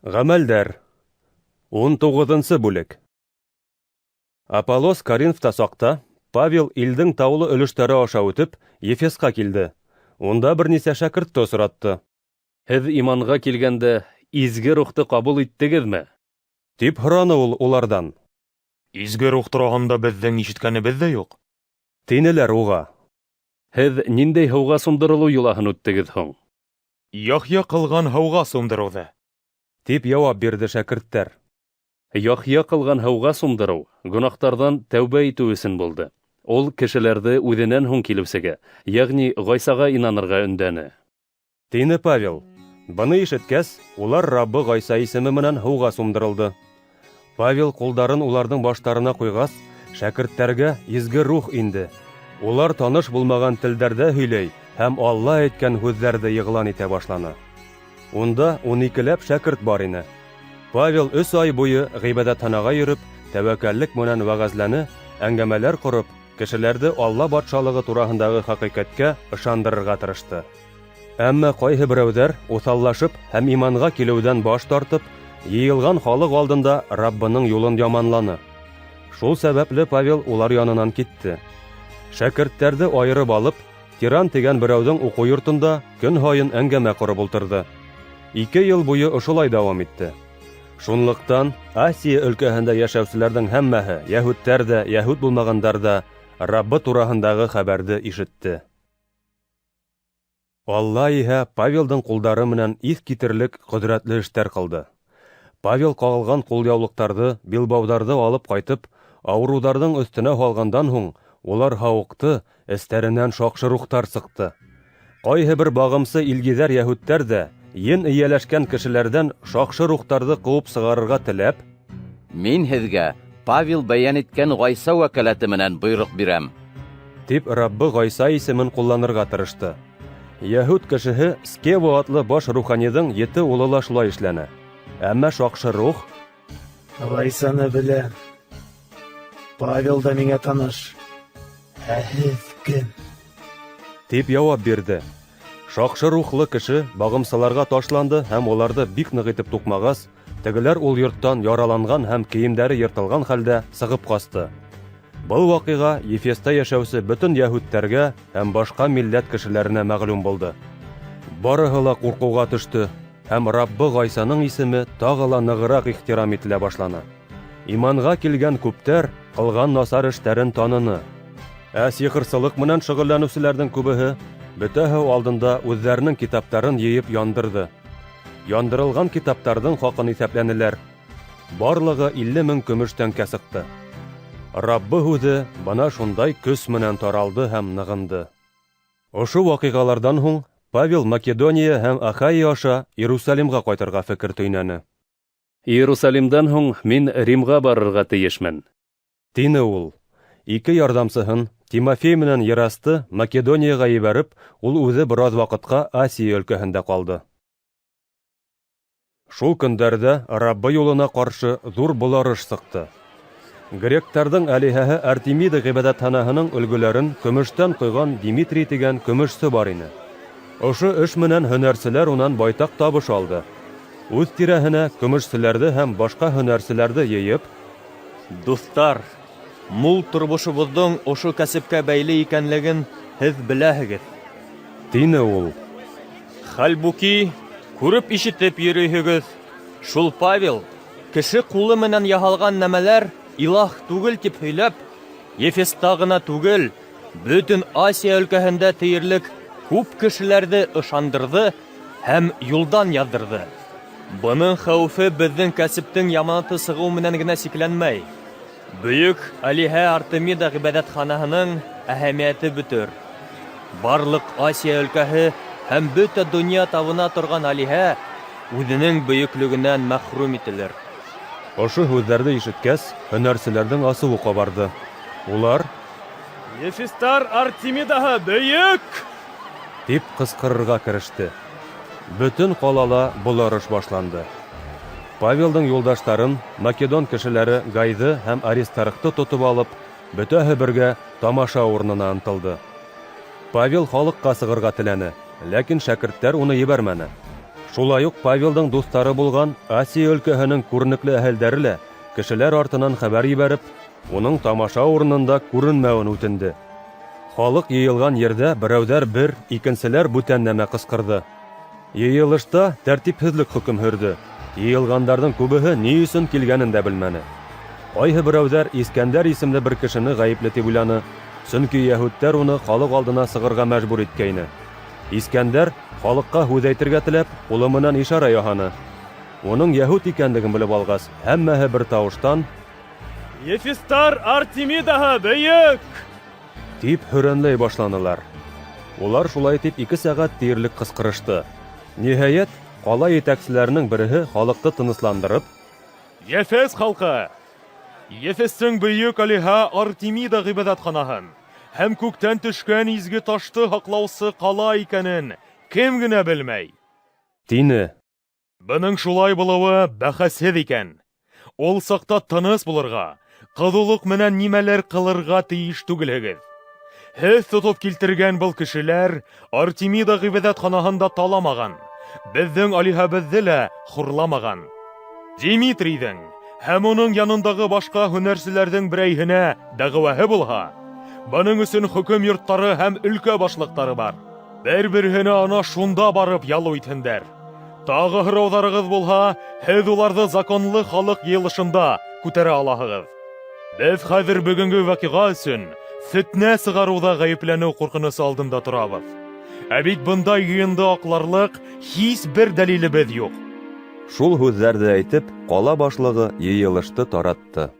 Гамәлдәр. 19-нчы бүлек. Аполлос Коринфта сакта Павел илдең таулы өлештәре аша үтеп Ефеска килде. Унда бернисә шәкертте осратты. Һеҙ иманға килгәндә изге рухты ҡабул иттегеҙме? Дип һораны ул улардан. Изге рух тураһында беҙҙең ишеткәнебеҙ ҙә юҡ. Тинеләр уға. Һеҙ ниндәй һыуға сумдырылыу юлаһын үттегеҙ һуң? Яхья ҡылған һыуға сумдырыуҙы. Дип яуап бирде шәкерттәр. Яхья ҡылған һыуға сумдырыу гонаһтарҙан тәүбә итеү өсөн булды. Ул кешеләрҙе үҙенән һуң килеүсегә, йәғни Ғайсаға инанырға өндәне. Тине Павел. Быны ишеткәс, улар Раббы Ғайса исеме менән һыуға сумдырылды. Павел ҡулдарын уларҙың баштарына ҡуйғас, шәкерттәргә изге рух инде. Улар таныш булмаған телдәрҙә һөйләй һәм Алла әйткән һүҙҙәрҙе йығлан итә башланы. Унда 12-ләп шәкерт бар ине. Павел 3 ай буйы ғибәдәтханаға йөрөп, тәвәккәллек менән вәғәзләне, әңгәмәләр ҡороп, кешеләрҙе Алла батшалығы тураһындағы хакыйҡәткә ышандырырға тырышты. Әммә ҡайһы берәүҙәр уҫаллашып һәм иманға килеүҙән баш тартып, йыйылған халыҡ алдында Раббының юлын яманланы. Шул сәбәпле Павел улар янынан китте. Шәкерттәрҙе айырып алып, Тиран тигән берәүҙең уҡыу йортонда көн һайын әңгәмә ҡороп ултырҙы. 2 йыл буйы ошолай дауам итте. Шунлыҡтан Асия өлкәһендә йәшәүселәрҙең һәммәһе, йәһүдтәр ҙә, йәһүд булмағандар да, Раббы тураһындағы хәбәрҙе ишетте. Алла иһә Павелдың ҡулдары менән иҫ китерлек ҡөҙрәтле эштәр ҡылды. Павел ҡағылған ҡулъяулыҡтарҙы, билбауҙарҙы алып ҡайтып, ауырыуҙарҙың өҫтөнә һалғандан һуң, улар һауыҡты, эстәренән шаҡшы рухтар сыҡты. Ҡайһы бер бағымсы илгиҙәр йәһүдтәр ҙә, ен эйәләшкән кешеләрҙән шаҡшы рухтарҙы ҡыуып сығарырға теләп, Мин һеҙгә Павел бәйән иткән Ғайса вәкәләте менән бойороҡ бирәм. тип Раббы Ғайса исемен ҡулланырға тырышты. Йәһүд кешеһе Скево атлы баш руханиҙың 7 улы ла шулай эшләне. Әммә шаҡшы рух Ғайсаны беләм. Павел да миңә таныш. Ә һеҙ кем? тип яуап бирҙе. Шаҡшы рухлы кеше бағымсыларға ташланды һәм уларҙы бик ныҡ итеп туҡмағас, тегеләр ул йорттан яраланған һәм кейемдәре йыртылған хәлдә сығып ҡасты. Был ваҡиға Ефеста йәшәүсе бөтөн йәһүдтәргә һәм башҡа милләт кешеләренә мәғлүм булды. Барыһы ла ҡурҡыуға төштө һәм Раббы Ғайсаның исеме тағы ла нығыраҡ ихтирам ителә башланы. Иманға килгән күптәр ҡылған насар эштәрен таныны. Ә сихырсылыҡ менән шөғөлләнеүселәрҙең күбеһе бөтәһе алдында үҙҙәренең китаптарын йыйып яндырҙы. Яндырылған китаптарҙың хаҡын иҫәпләнеләр. Барлығы 50 000 көмөш тәңкә сыҡты. Раббы һүҙе бына шундай көс менән таралды һәм нығынды. Ошо ваҡиғаларҙан һуң Павел Македония һәм Ахайя аша Иерусалимға ҡайтырға фекер төйнәне. Иерусалимдан һуң мин Римға барырға тейешмен. Тине ул. 2 ярҙамсыһын, Тимофей менән Ерасты Македонияға ебәреп, ул үҙе бераҙ ваҡытҡа Асия өлкәһендә ҡалды. Шул көндәрҙә Раббы юлына ҡаршы ҙур боларыш сыҡты. Гректарҙың әлиһәһе Артемида ғибәҙәтханаһының өлгөләрен көмөштән ҡойған Димитрий тигән көмөшсө бар ине. Ошо эш менән һөнәрселәр унан байтаҡ табыш алды. Үҙ тирәһенә көмөшсөләрҙе һәм башҡа һөнәрселәрҙе йыйып, Дуҫтар, мул тормошобоҙҙоң ошо кәсепкә бәйле икәнлеген һеҙ беләһегеҙ. тине ул. Хәлбуки, күреп ишетеп йөрөйһөгөҙ. Шул Павел, кеше ҡулы менән яһалған нәмәләр илах түгел тип һөйләп, Ефеста ғына түгел, бөтөн Асия өлкәһендә тиерлек күп кешеләрҙе ышандырҙы һәм юлдан яҙҙырҙы. Бының хәүефе беҙҙең кәсептең яманаты сығыу менән генә сикләнмәй. Бөйөк Алиһә Артемида ғибәҙәтханаһының әһәмиәте бөтөр. Барлыҡ Асия өлкәһе һәм бөтә донъя табына торған Алиһә үҙенең бөйөклөгөнән мәхрүм ителер. Ошо һүҙҙәрҙе ишеткәс, һөнәрселәрҙең асыуы ҡабарҙы. Улар Ефестар Артемидаһы бөйөк! тип ҡысҡырырға кереште. Бөтөн ҡалала боларыш башланды. Павелдың юлдаштарын Македон кешеләре Гайды һәм Аристархты тотоп алып, бөтәһе бергә тамаша урынына ынтылды. Павел халыҡҡа сығырға теләне, ләкин шәкерттәр уны ебәрмәне. Шулай ук Павелдың дуҫтары булган Асия өлкәһенең күренекле әһелдәре лә кешеләр артынан хәбәр ебәреп, уның тамаша урынында күренмәвен үтенде. Халык йыйылган ердә берәүҙәр бер, икенселәр бүтән нәмә ҡысҡырҙы. Йыйылышта тәртипһеҙлек хөкөм һөрҙө. Йыйылғандарҙың күбеһе ни өсөн килгәнен дә белмәне. Ҡайһы берәүҙәр Искәндәр исемле бер кешене ғәйепле тип уйланы, сөнки йәһүдтәр уны халыҡ алдына сығырға мәжбүр иткәйне. Искәндәр халыҡҡа һүҙ әйтергә теләп, ҡулы менән ишара яһаны. Уның йәһүд икәнлеген белеп алғас, һәммәһе бер тауыштан Ефестар Артемидаһы бөйөк! тип һөрәнләй башланылар. Улар шулай тип 2 сәғәт тиерлек ҡысҡырышты. Ниһайәт, ҡала етәкселәренең береһе халыҡты тынысландырып, Ефес халҡы! Ефестың бөйөк алиһа Артемида ғибәҙәтханаһын һәм күктән төшкән изге ташты һаҡлаусы ҡала икәнен кем генә белмәй. тине. Бының шулай булыуы бәхәсһеҙ икән. Ул саҡта тыныс булырға, ҡыҙыулыҡ менән нимәләр ҡылырға тейеш түгелһегеҙ. Һеҙ тотоп килтергән был кешеләр Артемида ғибәҙәтханаһында таламаған, беҙҙең алиһәбеҙҙе лә хурламаған. Димитрийҙың һәм уның янындағы башҡа һөнәрселәрҙең берәйһенә дәғүәһе булһа, бының өсөн хөкөм йорттары һәм өлкә башлыҡтары бар. Бер-береһенә ана шунда барып ялыу итһендәр. Тағы һорауҙарығыҙ булһа, һеҙ уларҙы законлы халыҡ йыйылышында күтәрә алаһығыҙ. Беҙ хәҙер бөгөнгө ваҡиға өсөн фетнә сығарыуҙа ғәйепләнеү ҡурҡынысы алдында торабыҙ. Ә бит бындай йыйынды аҡларлыҡ һис бер дәлилебеҙ юҡ. Шул һүҙҙәрҙе әйтеп, ҡала башлығы йыйылышты таратты.